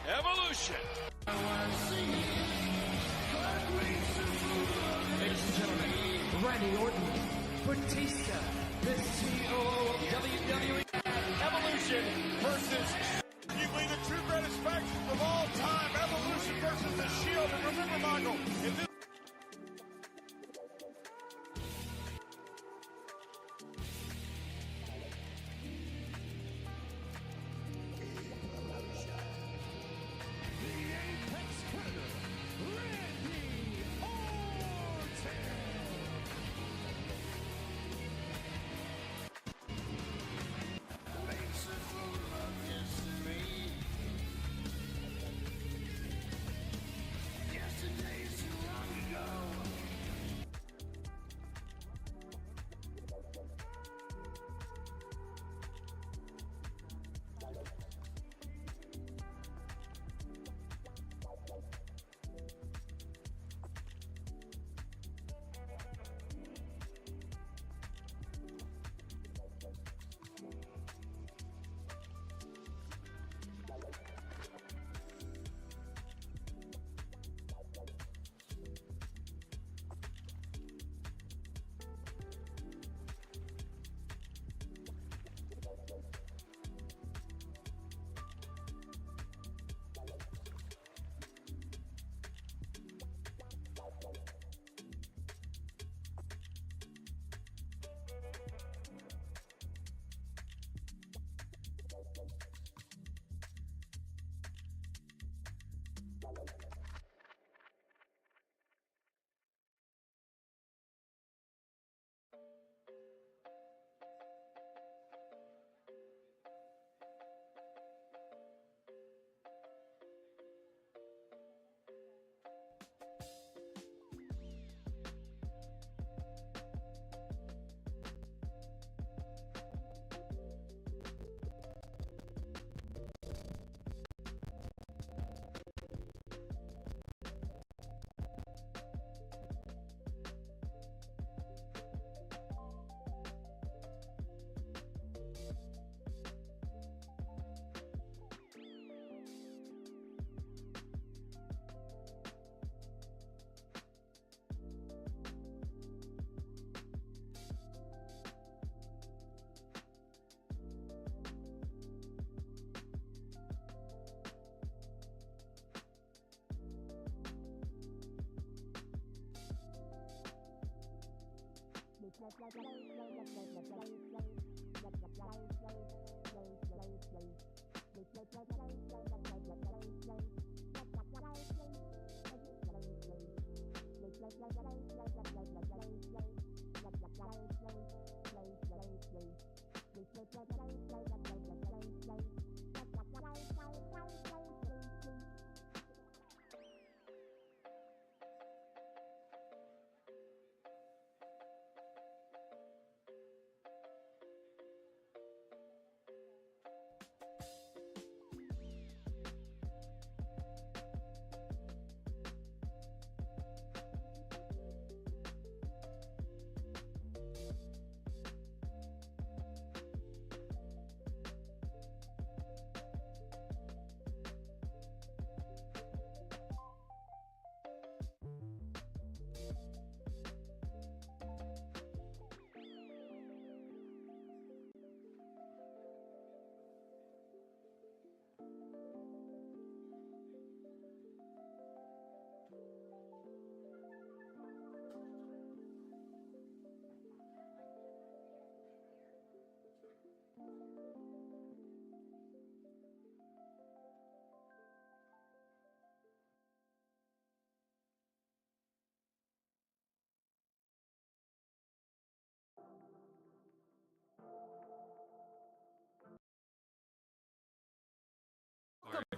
Evolution. Ladies and gentlemen, Randy Orton, Batista, the CEO of WWE. Evolution versus arguably the two greatest factions of all time. Evolution versus the Shield. And remember, Michael, in this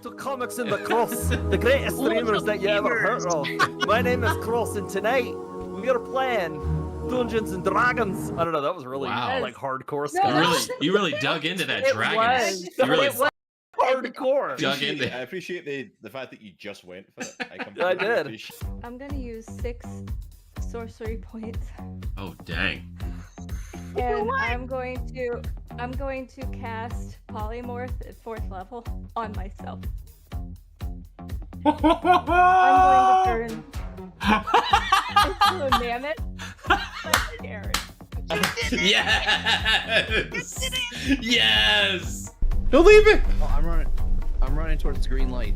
to Comics in the Cross, the greatest streamers that you ever heard of. My name is Cross, and tonight we are playing Dungeons and Dragons. I don't know, that was really like hardcore stuff. You really dug into that dragon. You really hardcore. Dug into it. I appreciate the fact that you just went for it. I did. I'm gonna use 6 sorcery points. Oh dang. And I'm going to cast polymorph at 4th level on myself. I'm going to turn into a mammoth. I'm scared. Yes! Yes! Believe it! Oh, I'm running towards the green light.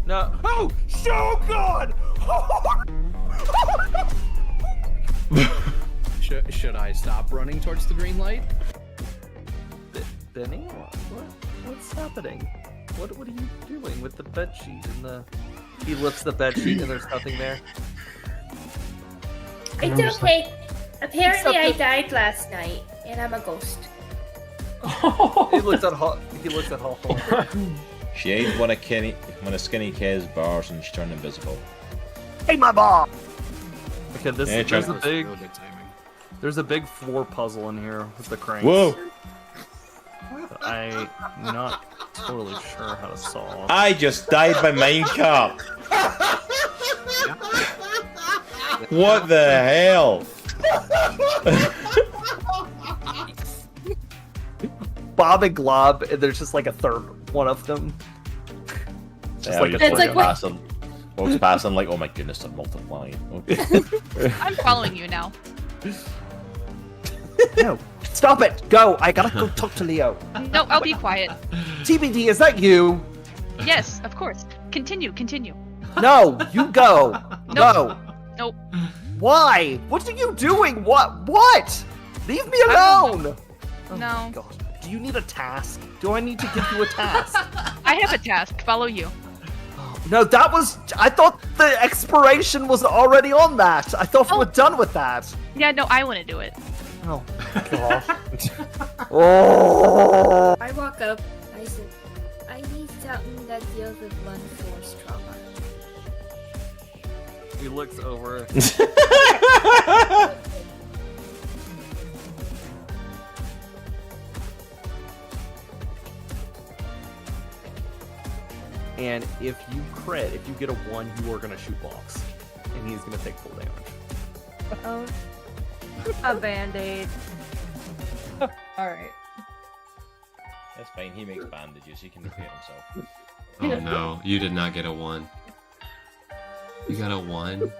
No. Oh, so good! Should I stop running towards the green light? Benny, what's happening? What are you doing with the bed sheet and the? He lifts the bed sheet and there's nothing there. It's okay. Apparently, I died last night, and I'm a ghost. He looks at Hawthorne. She ate one of Skinny K's bars and she turned invisible. Hey, my mom. Okay, Yeah, there's a big floor puzzle in here with the cranks. Whoa! I'm not totally sure how to solve. I just died by minecart. What the hell? Bob and Glob, and there's just like a third one of them. Just Yeah, like just a It's like what- walks past and like, oh my goodness, they're multiplying. Okay. I'm following you now. No, stop it! Go! I gotta go talk to Leo. No, I'll be quiet. TBD, is that you? Yes, of course. Continue. No, you go. Nope. Go. Nope. Why? What are you doing? What? Leave me I don't alone. Oh No. my God. Do you need a task? Do I need to give you a task? I have a task. Follow you. No, that was. I thought the expiration was already on that. I thought we were Oh. done with that. Yeah, no, I want to do it. Oh, God. Oh. I walk up. I said, I need something that deals with blunt force trauma. He looks over. And if you crit, if you get a 1, you are gonna shoot blocks, and he's gonna take full damage. Oh, a band-aid. Alright. That's fine, he makes bandages, he can repair himself. Oh no, you did not get a 1. You got a 1?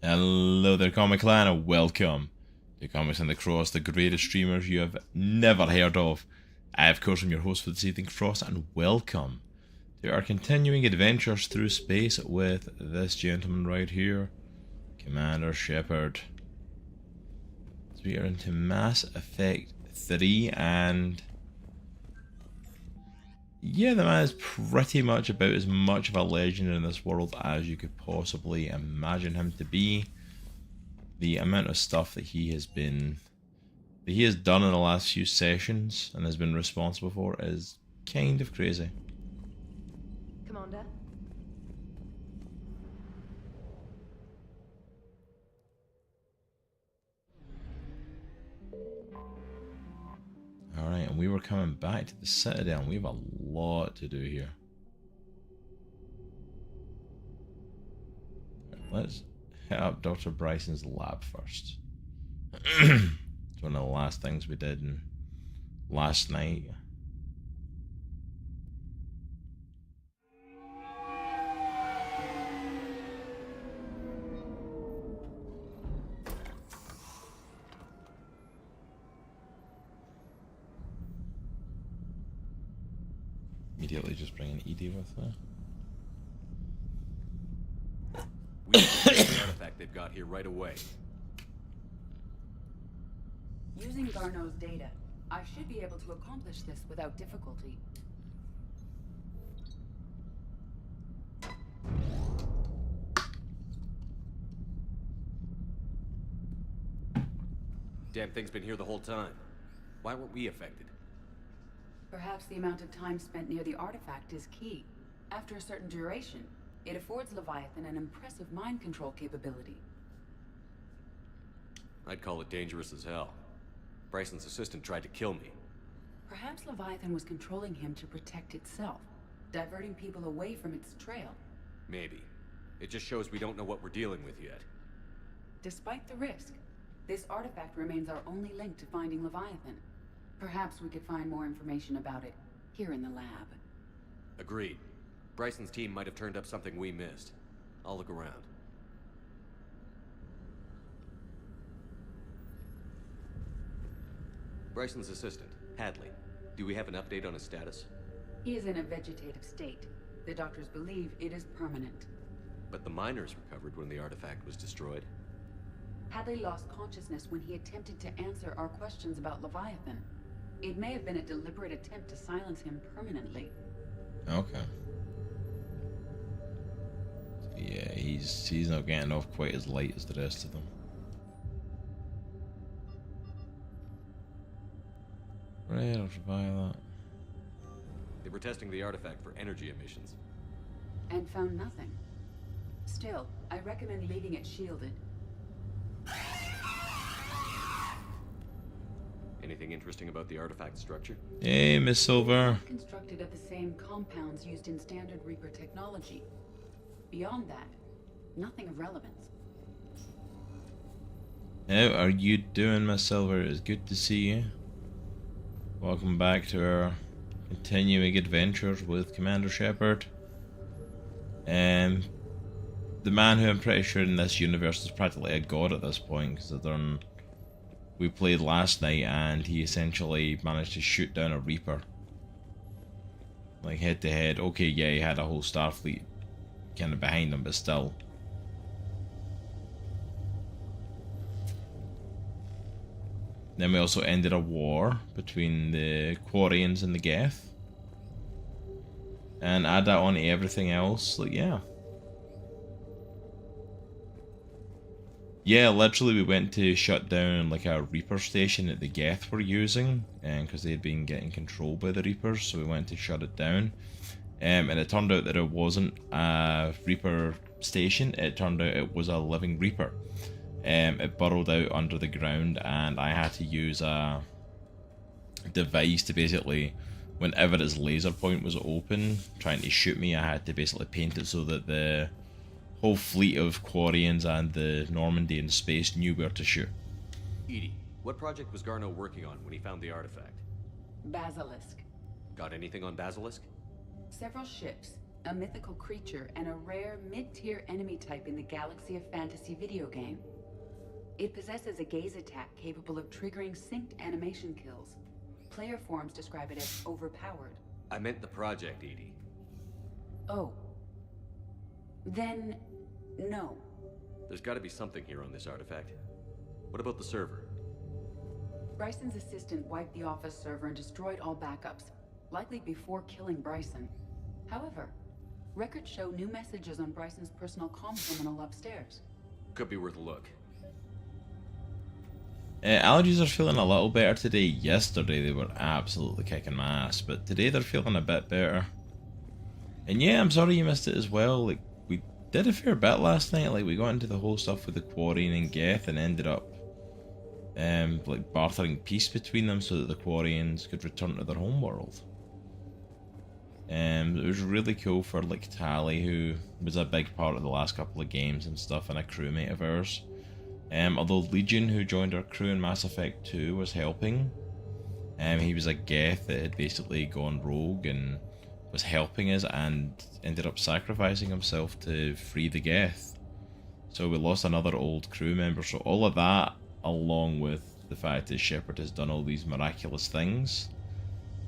Hello there, Comic Clan, and welcome to Comics and the Cross, the greatest streamers you have never heard of. I, of course, am your host for this evening, Cross, and welcome to our continuing adventures through space with this gentleman right here, Commander Shepard. So we are into Mass Effect 3, and yeah, the man is pretty much about as much of a legend in this world as you could possibly imagine him to be. The amount of stuff that he has done in the last few sessions and has been responsible for is kind of crazy. Commander? Alright, and we were coming back to the Citadel, and we have a lot to do here. Let's hit up Dr. Bryson's lab first. It's one of the last things we did last night. Immediately just bring an ED with her. We need to get the artifact they've got here right away. Using Garneau's data, I should be able to accomplish this without difficulty. Damn thing's been here the whole time. Why weren't we affected? Perhaps the amount of time spent near the artifact is key. After a certain duration, it affords Leviathan an impressive mind control capability. I'd call it dangerous as hell. Bryson's assistant tried to kill me. Perhaps Leviathan was controlling him to protect itself, diverting people away from its trail. Maybe. It just shows we don't know what we're dealing with yet. Despite the risk, This artifact remains our only link to finding Leviathan. Perhaps we could find more information about it here in the lab. Agreed. Bryson's team might have turned up something we missed. I'll look around. Bryson's assistant, Hadley. Do we have an update on his status? He is in a vegetative state. The doctors believe it is permanent. But the miners recovered when the artifact was destroyed. Hadley lost consciousness when he attempted to answer our questions about Leviathan. It may have been a deliberate attempt to silence him permanently. Okay. Yeah, he's not getting off quite as light as the rest of them. Red, ultraviolet. They were testing the artifact for energy emissions. And found nothing. Still, I recommend leaving it shielded. Anything interesting about the artifact structure? Hey, Miss Silver. Constructed of the same compounds used in standard Reaper technology. Beyond that, nothing of relevance. How are you doing, Miss Silver? It's good to see you. Welcome back to our continuing adventures with Commander Shepard. The man who I'm pretty sure in this universe is practically a god at this point, considering we played last night and he essentially managed to shoot down a Reaper. Like head to head. Okay, yeah, he had a whole Starfleet kind of behind him, but still. Then we also ended a war between the Quarians and the Geth. And add that on to everything else, like, yeah. Yeah, literally we went to shut down like a Reaper station that the Geth were using, and because they had been getting controlled by the Reapers, so we went to shut it down. And it turned out that it wasn't a Reaper station, it turned out it was a living Reaper. It burrowed out under the ground, and I had to use a device to basically, whenever its laser point was open, trying to shoot me, I had to basically paint it so that the whole fleet of Quarians and the Normandy in space knew where to shoot. Edie, what project was Garneau working on when he found the artifact? Basilisk. Got anything on Basilisk? Several ships, a mythical creature, and a rare mid-tier enemy type in the Galaxy of Fantasy video game. It possesses a gaze attack capable of triggering synced animation kills. Player forums describe it as overpowered. I meant the project, Edie. Oh. Then, no. There's got to be something here on this artifact. What about the server? Bryson's assistant wiped the office server and destroyed all backups, likely before killing Bryson. However, records show new messages on Bryson's personal comm terminal upstairs. Could be worth a look. Allergies are feeling a little better today. Yesterday they were absolutely kicking my ass, but today they're feeling a bit better. And yeah, I'm sorry you missed it as well. Like, we did a fair bit last night. Like, we got into the whole stuff with the Quarian and Geth and ended up like bartering peace between them so that the Quarians could return to their home world. It was really cool for like Tally, who was a big part of the last couple of games and stuff, and a crewmate of ours. Although Legion, who joined our crew in Mass Effect 2, was helping. He was a Geth that had basically gone rogue and was helping us and ended up sacrificing himself to free the Geth. So we lost another old crew member. So all of that, along with the fact that Shepard has done all these miraculous things,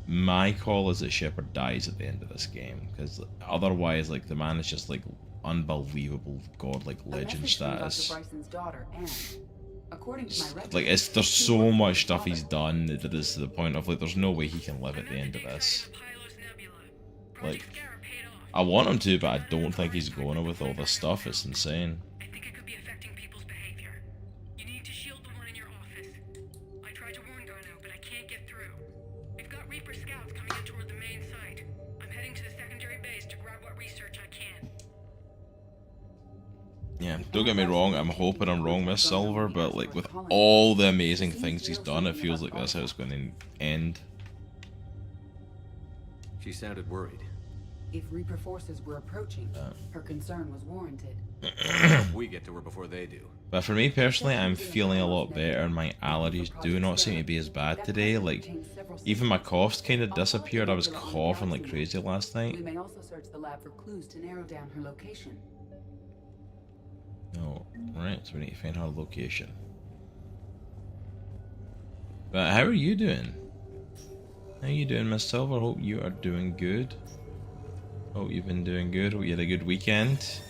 my call is that Shepard dies at the end of this game, because otherwise, like, the man is just like unbelievable godlike legend status. Bryson's daughter, Anne. According to my records, like, there's so much stuff he's done that is to the point of like there's no way he can live at the end of this. Like, I want him to, but I don't think he's going to with all this stuff. It's insane. I think it could be affecting people's behavior. You need to shield the one in your office. I tried to warn Garneau, but I can't get through. We've got Reaper scouts coming in toward the main site. I'm heading to the secondary base to grab what research I can. Yeah, don't get me wrong, I'm hoping I'm wrong, Miss Silver, but like with all the amazing things he's done, it feels like that's how it's going to end. She sounded worried. If Reaper forces were approaching, her concern was warranted. We get to her before they do. But for me personally, I'm feeling a lot better. My allergies do not seem to be as bad today. Like, even my cough's kind of disappeared. I was coughing like crazy last night. We may also search the lab for clues to narrow down her location. No, right, so we need to find her location. But how are you doing? How are you doing, Miss Silver? Hope you are doing good. Hope you've been doing good. Hope you had a good weekend.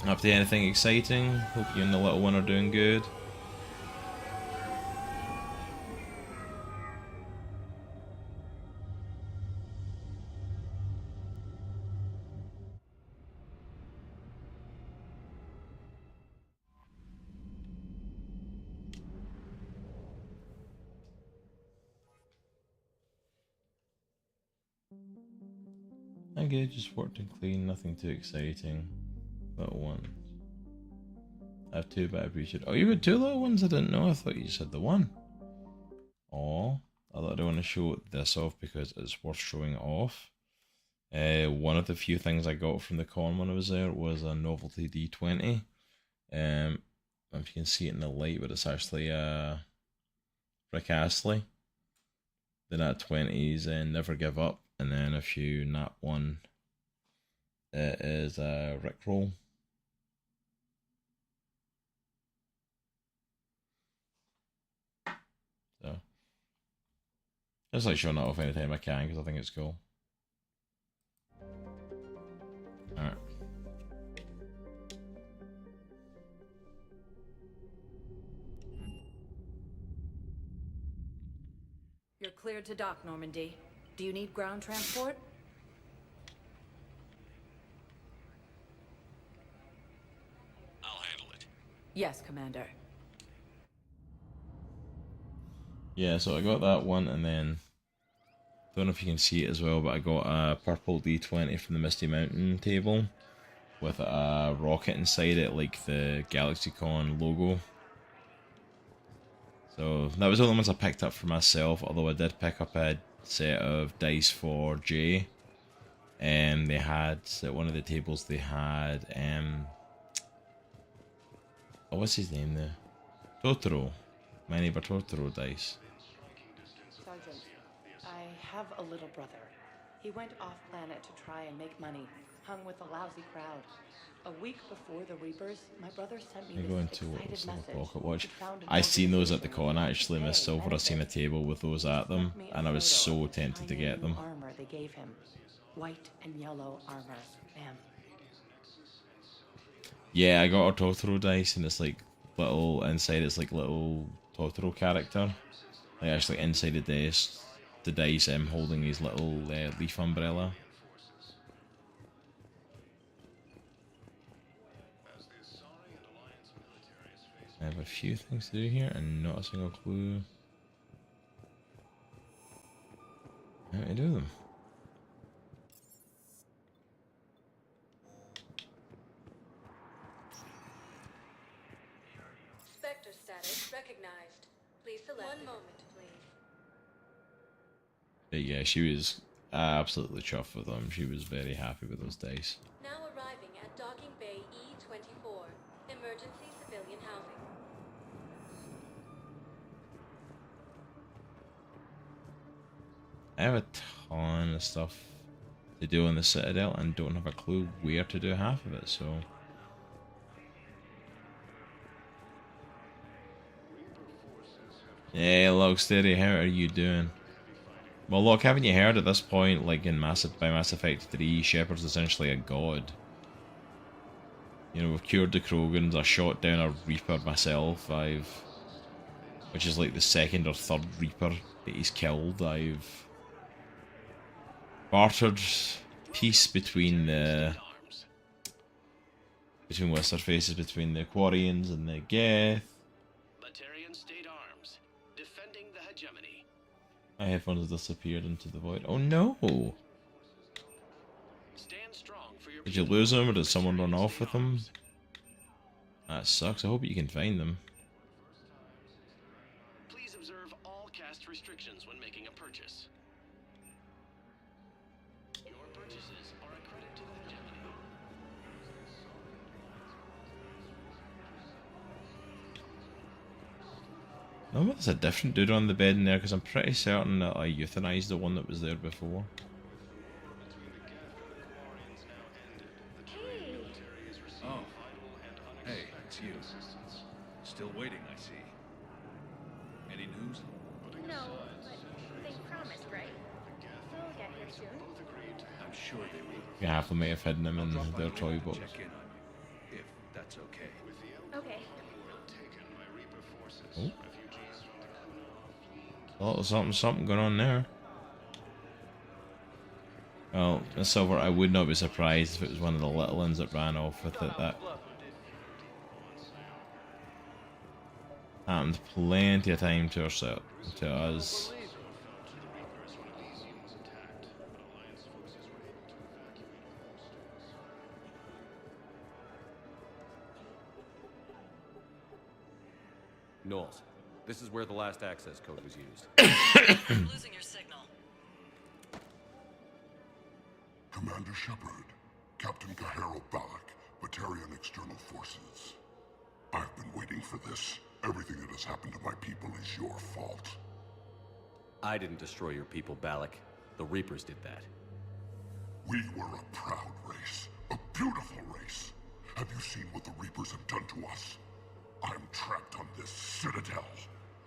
Up to anything exciting? Hope you and the little one are doing good. Okay, just worked and clean, nothing too exciting. Little ones. I have two, but I appreciate. Oh, you got two little ones? I didn't know. I thought you said the one. Oh, I don't want to show this off because it's worth showing off. One of the few things I got from the con when I was there was a novelty D20. If you can see it in the light, but it's actually Rick Astley. The Nat 20s and Never Give Up, and then if you Nat 1, it is Rickroll. So, just like showing it off anytime I can because I think it's cool. Alright. You're cleared to dock, Normandy. Do you need ground transport? I'll handle it. Yes, Commander. Yeah, so I got that one, and then don't know if you can see it as well, but I got a purple D20 from the Misty Mountain table with a rocket inside it, like the GalaxyCon logo. So that was all the ones I picked up for myself, although I did pick up a set of dice for Jay. And they had, at one of the tables they had, oh, what's his name there? Totoro. My neighbor Totoro dice. Sergeant, I have a little brother. He went off-planet to try and make money, hung with a lousy crowd. A week before the Reapers, my brother sent me I go this into excited what's the message. pocket watch. He found an I seen those at the organization con actually, Miss Silver. I seen a table with those at them, and I was so tempted to get them. Armor they gave him. White and yellow armor, ma'am. Yeah, I got a Totoro dice, and it's like little inside. It's like little Totoro character. Like actually inside the dice, holding his little leaf umbrella. I have a few things to do here, and not a single clue how to do them. Spectre status recognized. Please select. One moment, please. But yeah, she was absolutely chuffed with them. She was very happy with those dice. Now arriving at Docking Bay E24. Emergency civilian housing. I have a ton of stuff to do on the Citadel and don't have a clue where to do half of it, so... Hey, Logsteady, how are you doing? Well, look, haven't you heard at this point, like in Mass Effect 3, Shepard's essentially a god. You know, we've cured the Krogans, I shot down a Reaper myself, which is like the second or third Reaper that he's killed, I've bartered peace between what's their faces, between the Quarians and the Geth. My headphones disappeared into the void. Oh no! Did you lose them or did someone run off with them? That sucks. I hope you can find them. Please observe all cast restrictions when making a purchase. No, there's a different dude on the bed in there because I'm pretty certain that I euthanized the one that was there before. Oh. Hey, it's you. Still waiting, I see. Any news? No, but they promised, right? They'll get here soon. I'm sure they will. Yeah, I may have hidden him in their toy box. Check in on you, if that's okay. Okay. Oh. A little something going on there. Well, Silver, I would not be surprised if it was one of the little ones that ran off with it. That happened plenty of time to us. Knowles, this is where the last access code was used. Losing your signal. Commander Shepard, Captain Kaharo Balak, Batarian External Forces. I've been waiting for this. Everything that has happened to my people is your fault. I didn't destroy your people, Balak. The Reapers did that. We were a proud race, a beautiful race. Have you seen what the Reapers have done to us? I'm trapped on this citadel.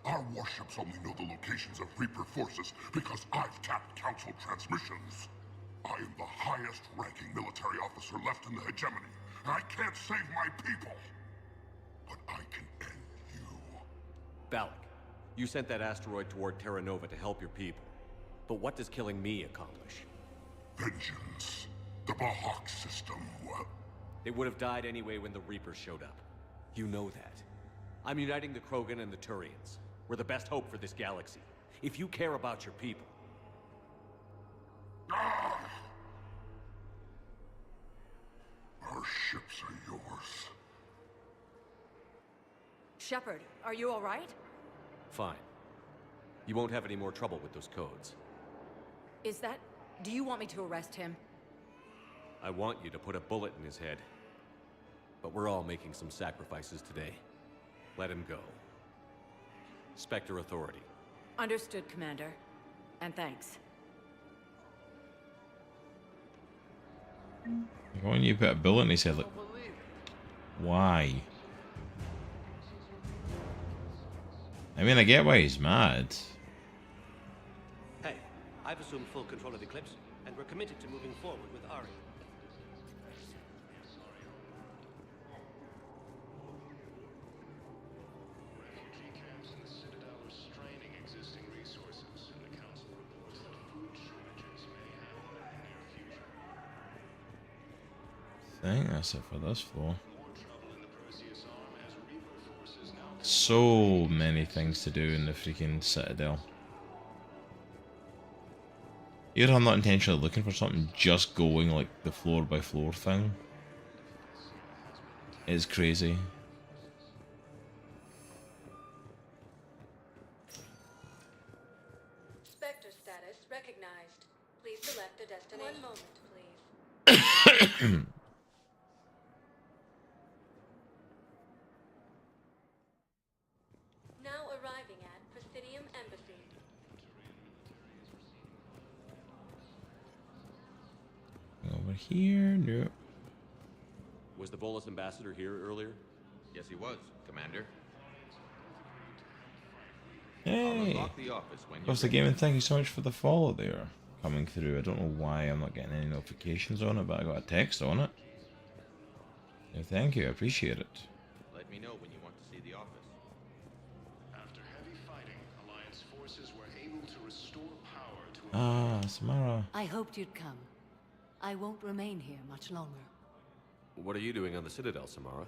Our warships only know the locations of Reaper forces because I've tapped Council transmissions. I am the highest-ranking military officer left in the hegemony. I can't save my people, but I can end you. Balak, you sent that asteroid toward Terra Nova to help your people. But what does killing me accomplish? Vengeance. The Bahawk system. They would have died anyway when the Reapers showed up. You know that. I'm uniting the Krogan and the Turians. We're the best hope for this galaxy. If you care about your people... Our ships are yours. Shepard, are you all right? Fine. You won't have any more trouble with those codes. Is that... Do you want me to arrest him? I want you to put a bullet in his head. But we're all making some sacrifices today. Let him go. Spectre Authority. Understood, Commander. And thanks. Why don't you put a bullet in his head? Like, why? I mean, I get why he's mad. Hey, I've assumed full control of Eclipse, and we're committed to moving forward with Ari. I think that's it for this floor. So many things to do in the freaking Citadel. Even if I'm not intentionally looking for something, just going like the floor by floor thing is crazy. Spectre status recognized. Please select a destination. 1 moment, please. Now arriving at Presidium Embassy. Over here, no. Was the Volus ambassador here earlier? Yes, he was, Commander. Hey! Unlock the office when What's the game? And thank you so much for the follow there coming through. I don't know why I'm not getting any notifications on it, but I got a text on it. Yeah, thank you, I appreciate it. Let me know when you want to see the office. After heavy fighting, Alliance forces were able to restore power to... Ah, Samara. I hoped you'd come. I won't remain here much longer. What are you doing on the Citadel, Samara?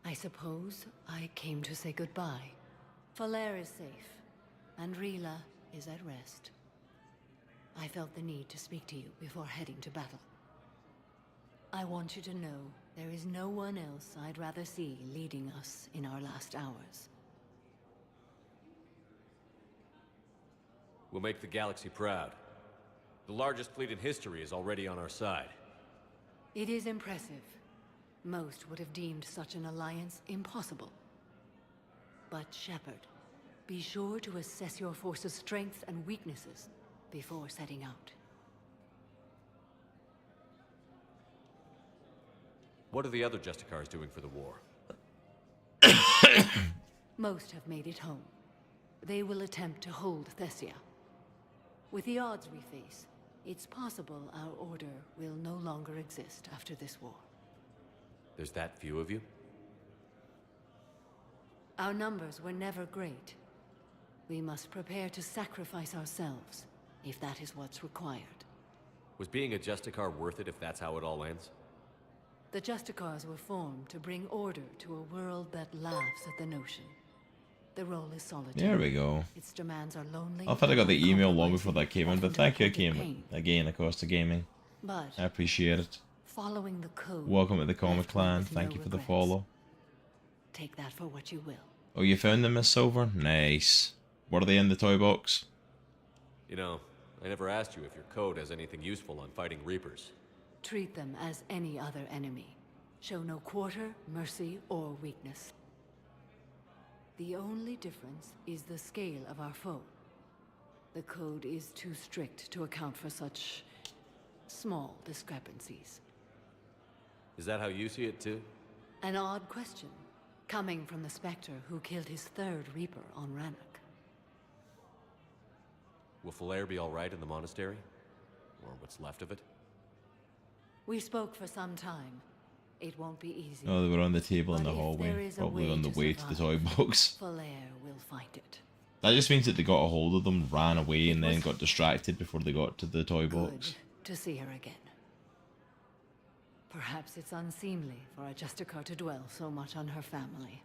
I suppose I came to say goodbye. Falair is safe, and Rila is at rest. I felt the need to speak to you before heading to battle. I want you to know there is no one else I'd rather see leading us in our last hours. We'll make the galaxy proud. The largest fleet in history is already on our side. It is impressive. Most would have deemed such an alliance impossible. But Shepard, be sure to assess your force's strengths and weaknesses before setting out. What are the other Justicars doing for the war? Most have made it home. They will attempt to hold Thessia. With the odds we face, it's possible our order will no longer exist after this war. There's that few of you? Our numbers were never great. We must prepare to sacrifice ourselves, if that is what's required. Was being a Justicar worth it if that's how it all ends? The Justicars were formed to bring order to a world that laughs at the notion. The role is solitary. There we go. Its demands are lonely. I thought I got the email long before that came in, but thank you again, of course, to gaming. But I appreciate it. following the code. Welcome to the Comic Clan. Thank you for the follow. Take that for what you will. Oh, you found them, Miss Silver? Nice. What are they in the toy box? You know, I never asked you if your code has anything useful on fighting Reapers. Treat them as any other enemy. Show no quarter, mercy, or weakness. The only difference is the scale of our foe. The code is too strict to account for such small discrepancies. Is that how you see it too? An odd question, coming from the Spectre who killed his third Reaper on Rannoch. Will Falair be alright in the monastery? Or what's left of it? We spoke for some time. It won't be easy. Oh, they were on the table in But the if hallway, there is a probably way on the to way to the toy survive, box. Falair will find it. That just means that they got a hold of them, ran away, and then got distracted before they got to the toy Good box. to see her again. Perhaps it's unseemly for a Justicar to dwell so much on her family.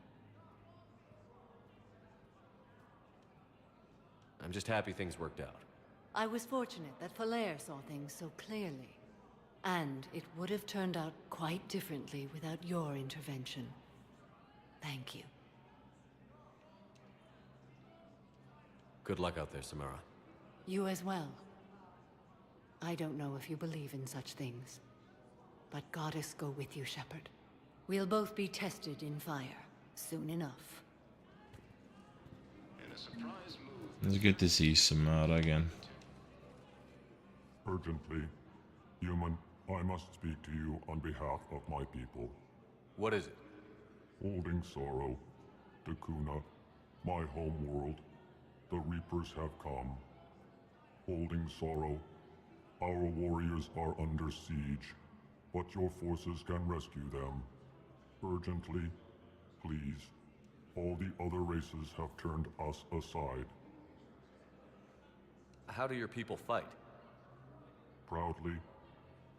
I'm just happy things worked out. I was fortunate that Falair saw things so clearly. And it would have turned out quite differently without your intervention. Thank you. Good luck out there, Samara. You as well. I don't know if you believe in such things, but Goddess go with you, Shepard. We'll both be tested in fire soon enough. It's good to see Samara again. Urgently, human, I must speak to you on behalf of my people. What is it? Holding sorrow, Dakuna, my home world, the Reapers have come. Holding sorrow, our warriors are under siege, but your forces can rescue them. Urgently, please. All the other races have turned us aside. How do your people fight? Proudly,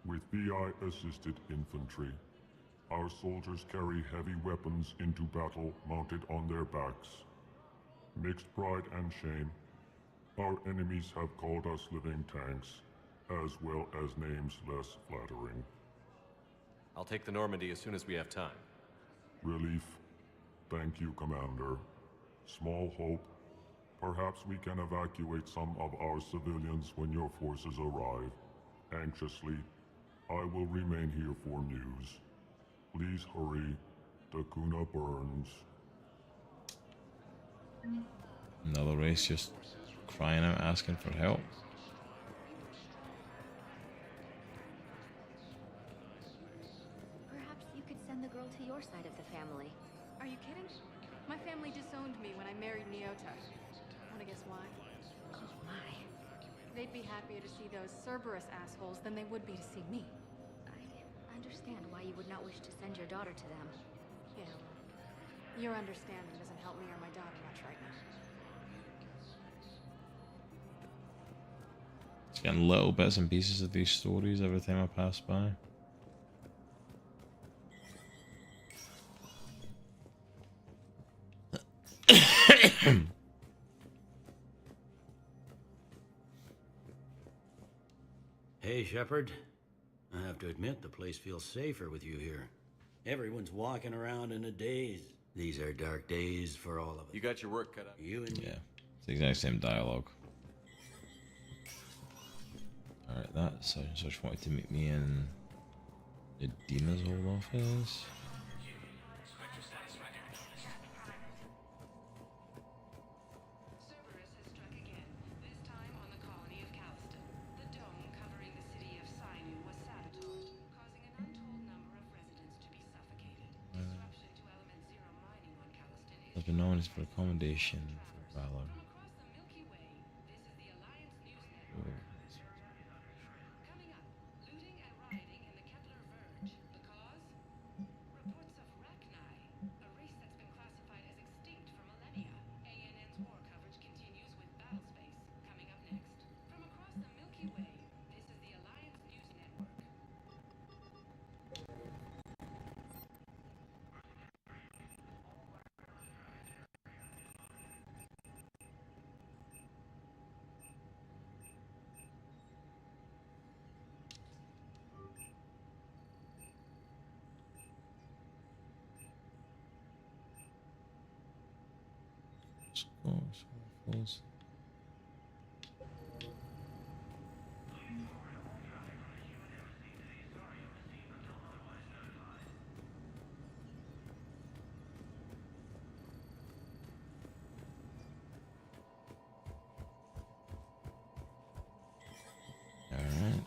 with VI-assisted infantry. Our soldiers carry heavy weapons into battle mounted on their backs. Mixed pride and shame, our enemies have called us living tanks, as well as names less flattering. I'll take the Normandy as soon as we have time. Relief. Thank you, Commander. Small hope. Perhaps we can evacuate some of our civilians when your forces arrive. Anxiously, I will remain here for news. Please hurry. Dakuna burns. Another race just crying out, asking for help. Perhaps you could send the girl to your side of the family. Are you kidding? My family disowned me when I married Nyota. Wanna guess why? Oh my. They'd be happier to see those Cerberus assholes than they would be to see me. I understand why you would not wish to send your daughter to them. Yeah, well, your understanding doesn't help me or my daughter much right now. It's getting little bits and pieces of these stories every time I pass by. Hey, Shepard. I have to admit, the place feels safer with you here. Everyone's walking around in a daze. These are dark days for all of us. You got your work cut out. You and Yeah, it's the exact same dialogue. Alright, that's so I just wanted to meet me in Dina's old office. Has been known as for accommodation for Valor. Alright.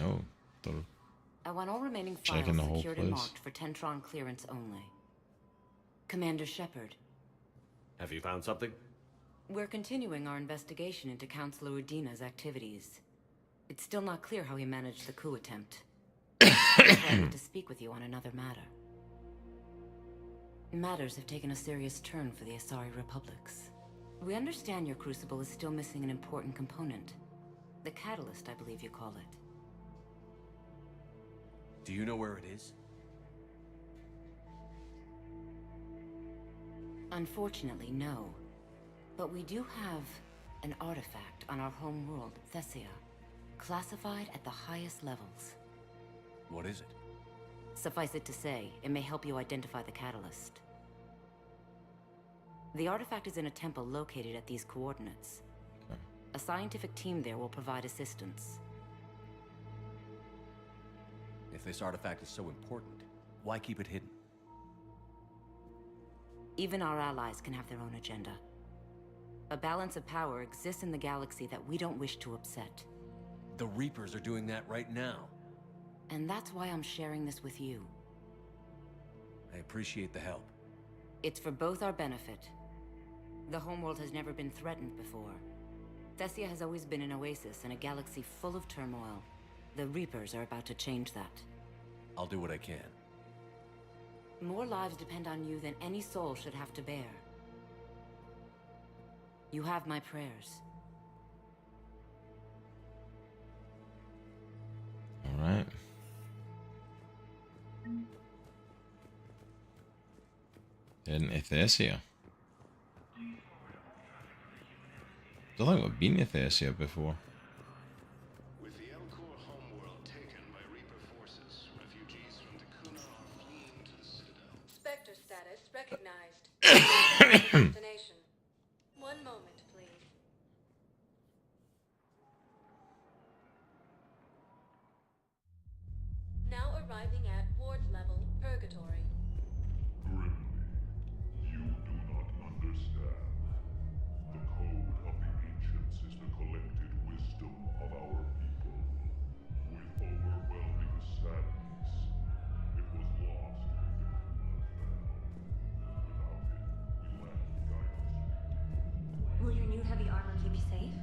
Oh, I want all remaining checking files the whole secured and place. marked for Tentron clearance only. Commander Shepard, Have you found something? we're continuing our investigation into Councilor Udina's activities. It's still not clear how he managed the coup attempt. I wanted to speak with you on another matter. Matters have taken a serious turn for the Asari Republics. We understand your crucible is still missing an important component. The catalyst, I believe you call it. Do you know where it is? Unfortunately, no. But we do have an artifact on our home world, Thessia, classified at the highest levels. What is it? Suffice it to say, it may help you identify the catalyst. The artifact is in a temple located at these coordinates. Okay. A scientific team there will provide assistance. If this artifact is so important, why keep it hidden? Even our allies can have their own agenda. A balance of power exists in the galaxy that we don't wish to upset. The Reapers are doing that right now. And that's why I'm sharing this with you. I appreciate the help. It's for both our benefit. The homeworld has never been threatened before. Thessia has always been an oasis in a galaxy full of turmoil. The Reapers are about to change that. I'll do what I can. More lives depend on you than any soul should have to bear. You have my prayers. Alright. Heading to Thessia. Don't think we've been to Thessia before. With the Elcor homeworld taken by Reaper forces, refugees from the Kuna are fleeing to the Citadel. Spectre status recognized. Destination. One moment, please. Now arriving at ward level purgatory. Grimly, you do not understand. The code of the ancients is the collected wisdom of our people. With overwhelming sadness, it was lost when the Kuna fell. Without it, we lack guidance. Will your new heavy armor keep you safe?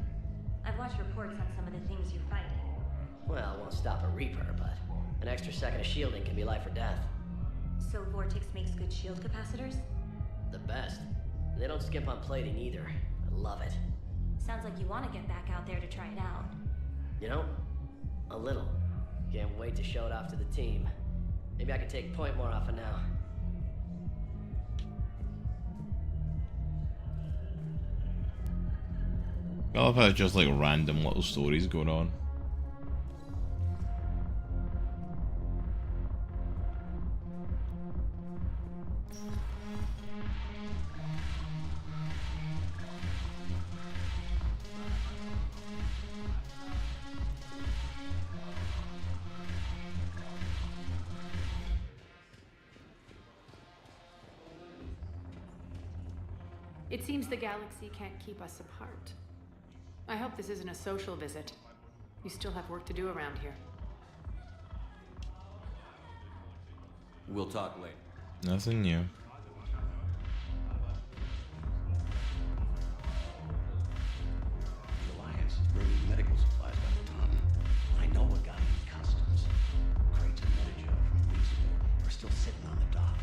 I've watched reports on some of the things you're fighting. Well, it won't stop a Reaper, but an extra second of shielding can be life or death. So Vortex makes good shield capacitors? The best. They don't skimp on plating either. I love it. Sounds like you want to get back out there to try it out. You know? A little. Can't wait to show it off to the team. Maybe I can take point more off of now. I love how it's just like random little stories going on. It seems the galaxy can't keep us apart. I hope this isn't a social visit. You still have work to do around here. We'll talk later. Nothing new. The Alliance is bringing medical supplies by the ton. I know a guy in customs. Crates of Metagel from weeks ago are still sitting on the dock.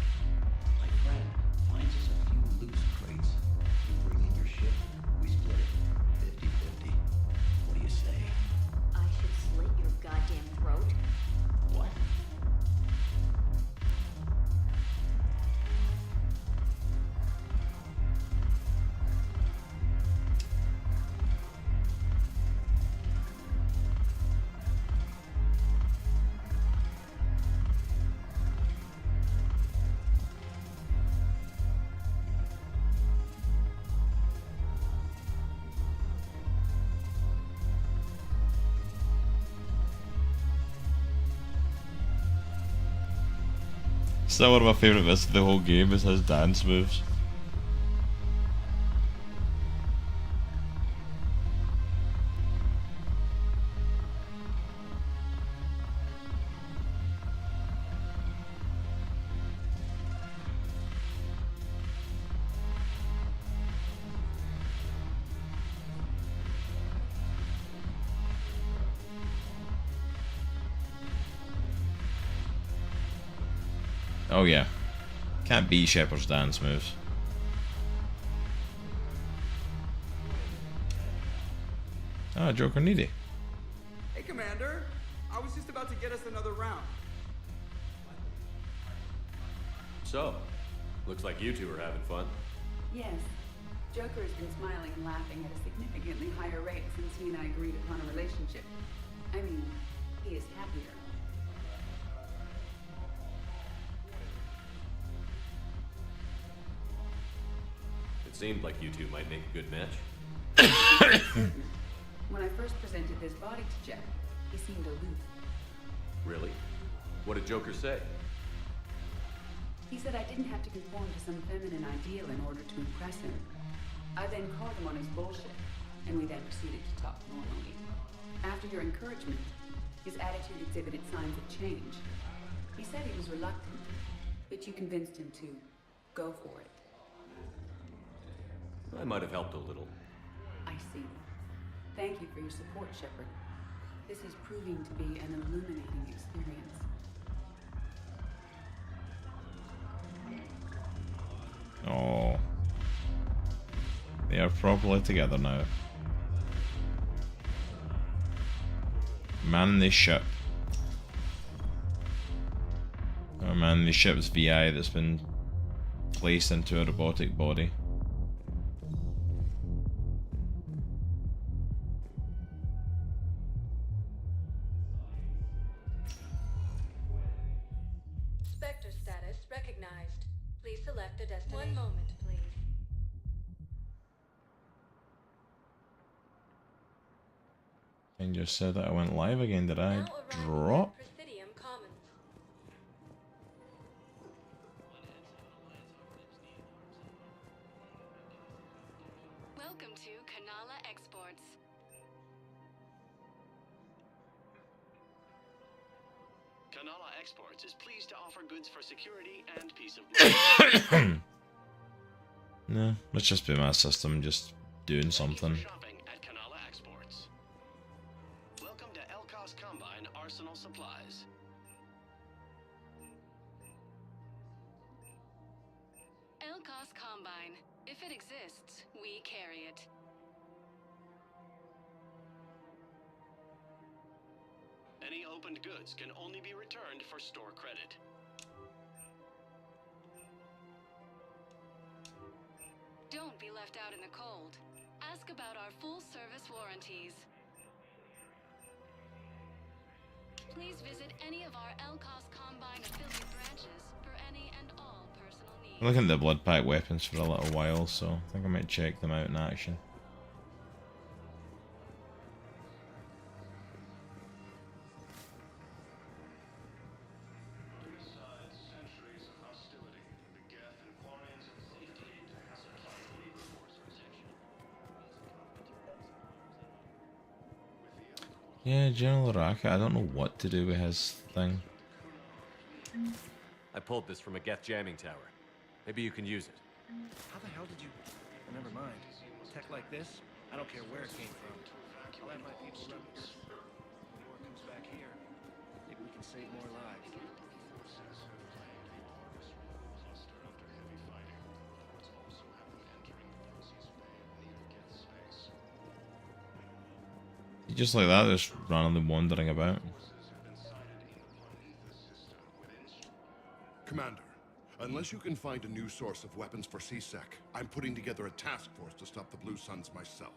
My friend finds us a few loose crates. You bring in your ship, we split it. 50-50. What do you say? I should slit your goddamn throat. What? Still one of my favourite bits of the whole game is his dance moves. Oh yeah. Can't beat Shepard's dance moves. Ah, Joker needy. Hey, Commander. I was just about to get us another round. So, looks like you two are having fun. Yes. Joker has been smiling and laughing at a significantly higher rate since he and I agreed upon a relationship. I mean, he is happier. It seemed like you two might make a good match. When I first presented this body to Jeff, he seemed aloof. Really? What did Joker say? He said I didn't have to conform to some feminine ideal in order to impress him. I then called him on his bullshit, and we then proceeded to talk normally. After your encouragement, his attitude exhibited signs of change. He said he was reluctant, but you convinced him to go for it. I might have helped a little. I see. Thank you for your support, Shepard. This is proving to be an illuminating experience. Oh. They are properly together now. Man the ship. Oh man, the ship's VI that's been placed into a robotic body. Spectre status recognized. Please select a destination. 1 moment, please. And just said that I went live again, did I drop? Presidium Commons. Welcome to Kanala Exports. Kanala Exports is pleased to offer goods for security and peace of mind. No, let's just be my system, just doing something. Shopping at Kanala Exports. Welcome to Elkos Combine Arsenal Supplies. Elkos Combine. If it exists, we carry it. Any opened goods can only be returned for store credit. Don't be left out in the cold. ask about our full-service warranties. Please visit any of our LCOS Combine affiliate branches for any and all personal needs. I'm looking at the blood pack weapons for a little while, so I think I might check them out in action. Yeah, General Raka, I don't know what to do with his thing. I pulled this from a Geth jamming tower. Maybe you can use it. How the hell did you... Oh, never mind. Tech like this, I don't care where it came from. I'll have my people run with this. When the war comes back here, maybe we can save more lives. Just like that, just randomly wandering about. Commander, unless you can find a new source of weapons for C-Sec, I'm putting together a task force to stop the Blue Suns myself.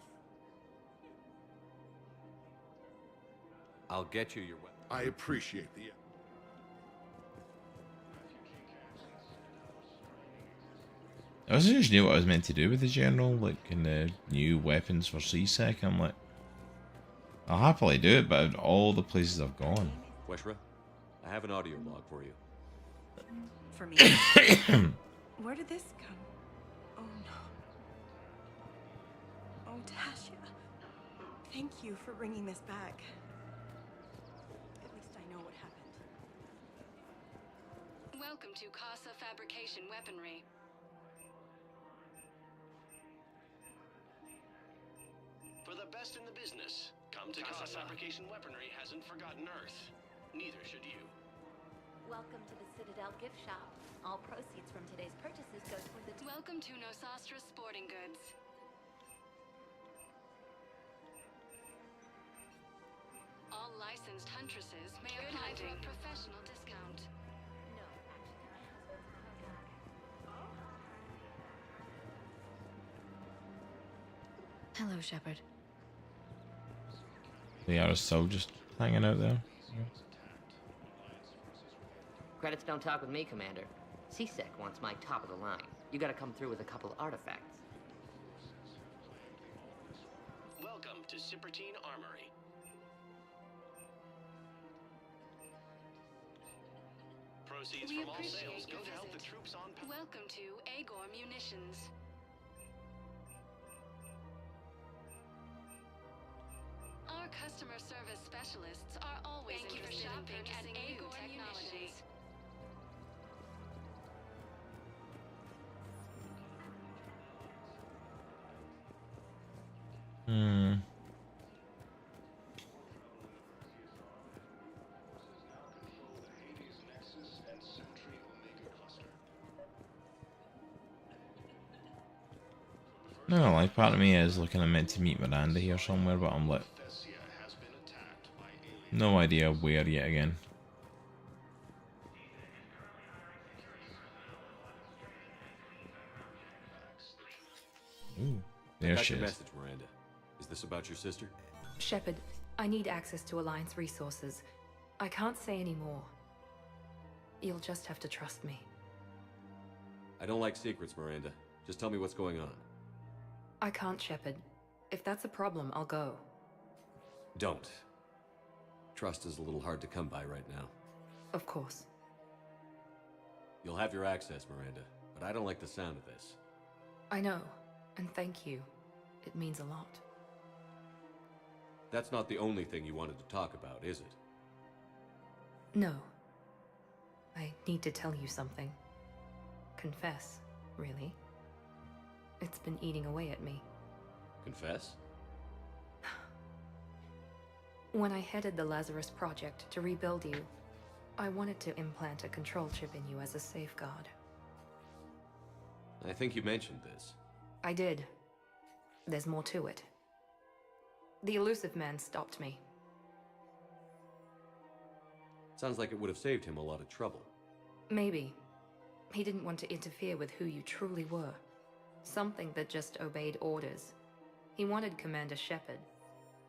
I'll get you your weapon. I appreciate the... I wasn't just knew what I was meant to do with the General, like in the new weapons for C-Sec. I'm like, I'll happily do it, but all the places I've gone. Weshra, I have an audio log for you. For me? Where did this come? Oh no. Oh, Tasha. Thank you for bringing this back. At least I know what happened. Welcome to Casa Fabrication Weaponry. For the best in the business, come to Casa Fabrication Weaponry hasn't forgotten Earth. Neither should you. Welcome to the Citadel gift shop. All proceeds from today's purchases go toward the... Welcome to Nosastra Sporting Goods. All licensed huntresses may apply to a professional discount. No, Hello, Shepard. They are still just hanging out there. Credits don't talk with me, Commander. C-Sec wants my top of the line. You gotta come through with a couple of artifacts. Welcome to Cypertine Armory. Proceeds We from all appreciate sales your go to help the visit. troops on... Welcome to Agor Munitions. Our customer service specialists are always interested in purchasing new technology. No, like part of me is looking, I'm meant to meet Miranda here somewhere, but I'm like, no idea where yet again. Ooh, there she is. Message, Miranda. Is this about your sister? Shepard, I need access to Alliance resources. I can't say any more. You'll just have to trust me. I don't like secrets, Miranda. Just tell me what's going on. I can't, Shepard. If that's a problem, I'll go. Don't. Trust is a little hard to come by right now. Of course. You'll have your access, Miranda, but I don't like the sound of this. I know, and thank you. It means a lot. That's not the only thing you wanted to talk about, is it? No. I need to tell you something. Confess, really. It's been eating away at me. Confess? When I headed the Lazarus Project to rebuild you, I wanted to implant a control chip in you as a safeguard. I think you mentioned this. I did. There's more to it. The elusive man stopped me. Sounds like it would have saved him a lot of trouble. Maybe. He didn't want to interfere with who you truly were. Something that just obeyed orders. He wanted Commander Shepard.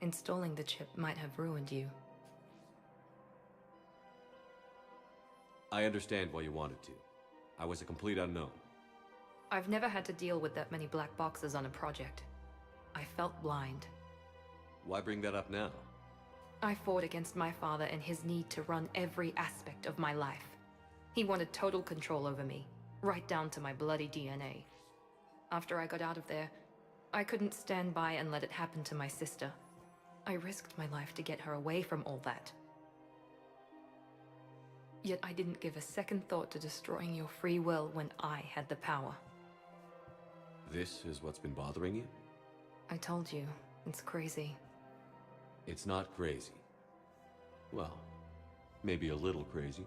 Installing the chip might have ruined you. I understand why you wanted to. I was a complete unknown. I've never had to deal with that many black boxes on a project. I felt blind. Why bring that up now? I fought against my father and his need to run every aspect of my life. He wanted total control over me, right down to my bloody DNA. After I got out of there, I couldn't stand by and let it happen to my sister. I risked my life to get her away from all that. Yet I didn't give a second thought to destroying your free will when I had the power. This is what's been bothering you? I told you, it's crazy. It's not crazy. Well, maybe a little crazy.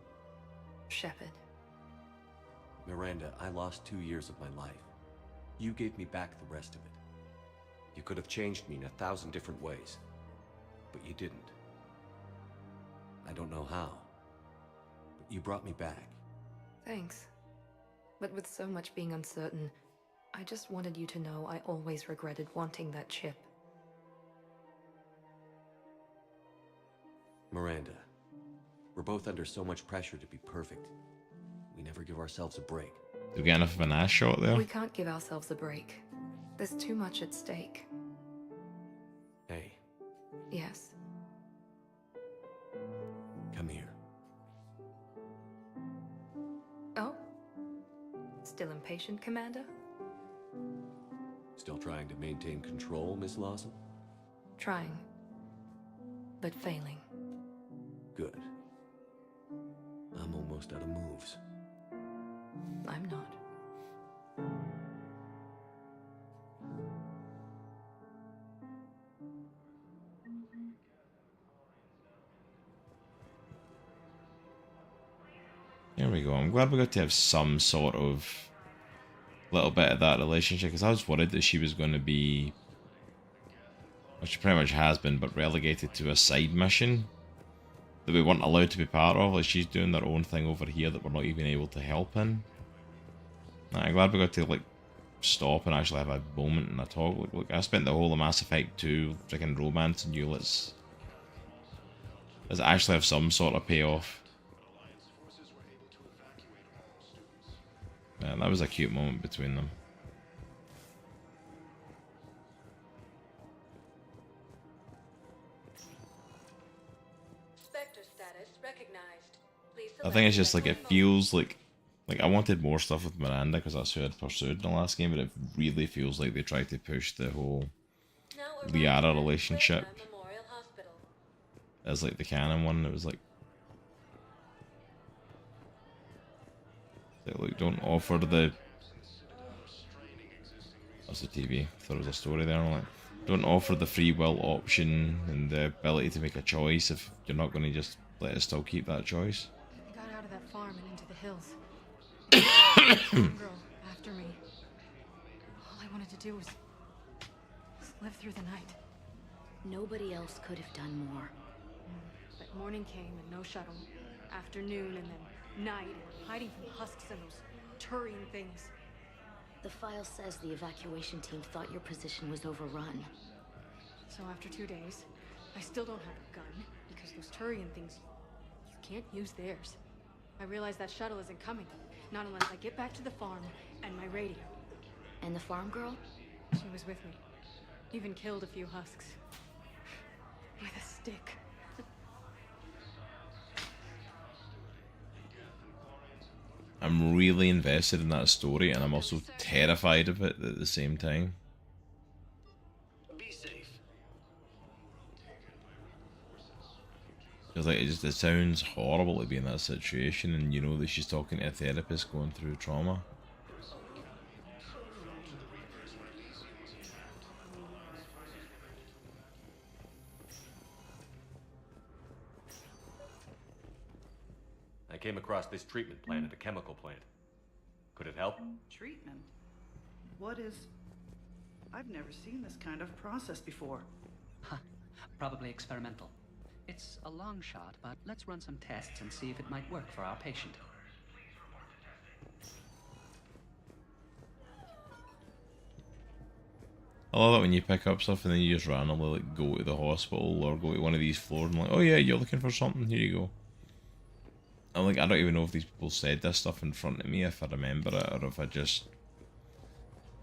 Shepard. Miranda, I lost 2 years of my life. You gave me back the rest of it. You could have changed me in 1,000 different ways, but you didn't. I don't know how, but you brought me back. Thanks. But with so much being uncertain, I just wanted you to know I always regretted wanting that chip. Miranda, we're both under so much pressure to be perfect. We never give ourselves a break. Do we get enough of an ass shot there? We can't give ourselves a break. There's too much at stake. Hey. Yes. Come here. Oh? Still impatient, Commander? Still trying to maintain control, Miss Lawson? Trying. But failing. Good. I'm almost out of moves. I'm not. There we go. I'm glad we got to have some sort of little bit of that relationship, because I was worried that she was going to be, which she pretty much has been, but relegated to a side mission that we weren't allowed to be part of. Like, she's doing their own thing over here that we're not even able to help in. I'm glad we got to, like, stop and actually have a moment and a talk. Look, I spent the whole of Mass Effect 2 freaking romancing you. Let's actually have some sort of payoff. Yeah, that was a cute moment between them. Spectre status recognized. Please I think it's just like it feels like I wanted more stuff with Miranda because that's who I'd pursued in the last game, but it really feels like they tried to push the whole Liara relationship as like the canon one. It was like, look, don't offer the. That's the TV. Thought it was a story there. Like, don't offer the free will option and the ability to make a choice if you're not going to just let us still keep that choice. I got out of that farm and into the hills. Girl after me. All I wanted to do was live through the night. Nobody else could have done more. But morning came and no shuttle. Afternoon and then night, hiding from husks and those Turian things. The file says the evacuation team thought your position was overrun. So after 2 days, I still don't have a gun because those Turian things, you can't use theirs. I realize that shuttle isn't coming, not unless I get back to the farm and my radio. And the farm girl? She was with me. Even killed a few husks. With a stick. I'm really invested in that story, and I'm also terrified of it at the same time. Be safe. Because like it sounds horrible to be in that situation, and you know that she's talking to a therapist going through trauma. I came across this treatment plant at a chemical plant. Could it help? Treatment? What is... I've never seen this kind of process before. Huh. Probably experimental. It's a long shot, but let's run some tests and see if it might work for our patient. I love that when you pick up stuff and then you just randomly like go to the hospital or go to one of these floors and like, oh yeah, you're looking for something, here you go. I'm like, I don't even know if these people said this stuff in front of me, if I remember it, or if I just...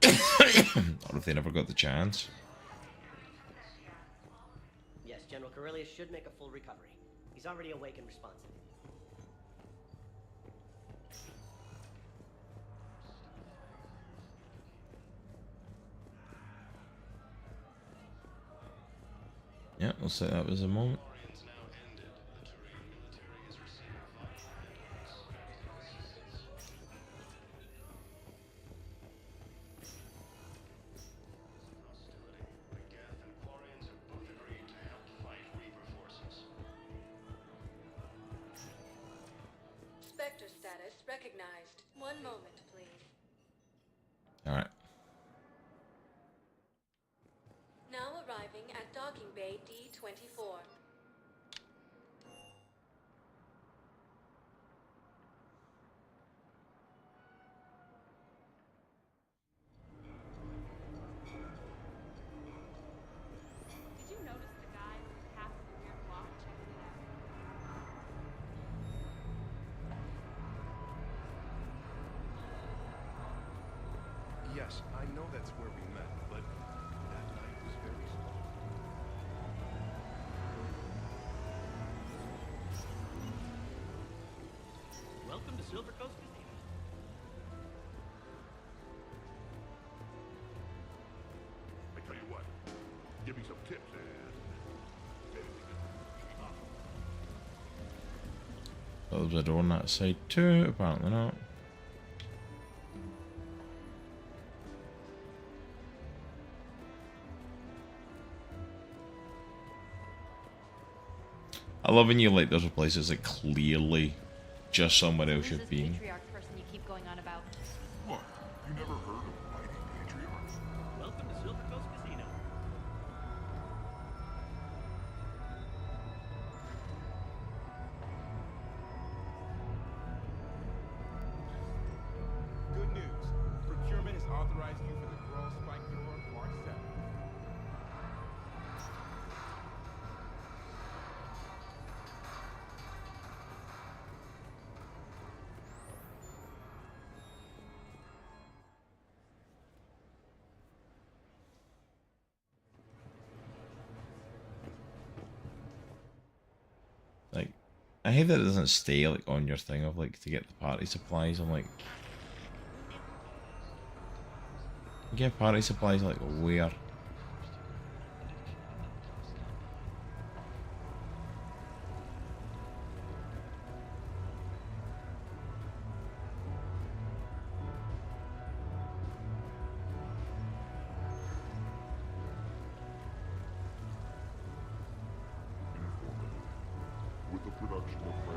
or if they never got the chance. Yes, General Corellius should make a full recovery. He's already awake and responsive. Yeah, we'll say that was a moment. Spectre status recognized. One moment, please. Alright. Now arriving at docking bay D-24. Did you notice the guy with half of the weird watch? Yes, I know that's where we met, but that night was very small. Welcome to Silver Coast Casino. I tell you what, give me some tips and... Oh, there's a door on that side too, apparently not. I love when you like there's places that clearly just somewhere else you've been. Person you keep going on about. What? You never heard of Mighty Patriarch? Welcome to Silver Coast Casino. Good news. Procurement has authorized you for the Growl Spike Door Mark 7. Like, I hate that it doesn't stay like on your thing of like to get the party supplies. I'm like, you get party supplies like where? With the production of